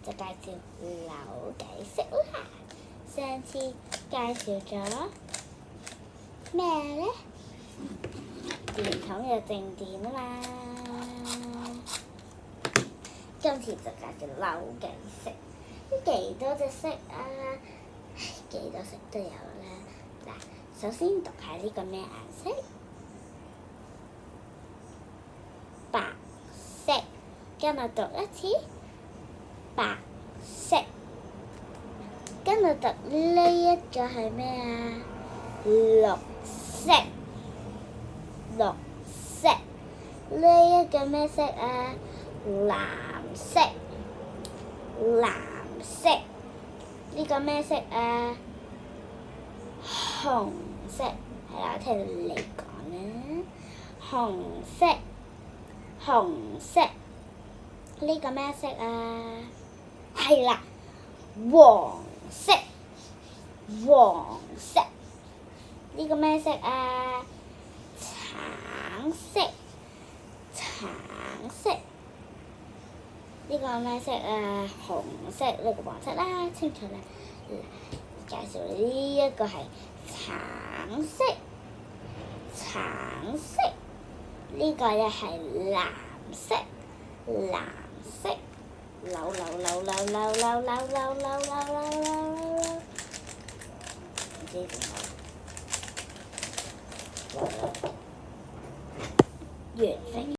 就介紹扭計骰啦。上次介紹咗咩咧？電筒有靜電啊嘛。今次就介紹扭計骰，幾多隻色啊？幾多色都有啦。嗱，首先讀下呢個咩顏色？白色。今日讀一次白色。今日讀呢一個係咩啊？綠色。綠色。呢一個咩色啊？藍色。藍色。呢個咩色啊？紅色。係啦，我聽到你講啦。紅色。紅色。呢個咩色啊？係啦，黃色。黃色。呢個咩色啊？橙色。橙色。呢個咩色啊？紅色。呢個黃色啦，清楚啦。介紹呢一個係橙色。橙色。呢個又係藍色。藍色。扭，唔知點解。完成。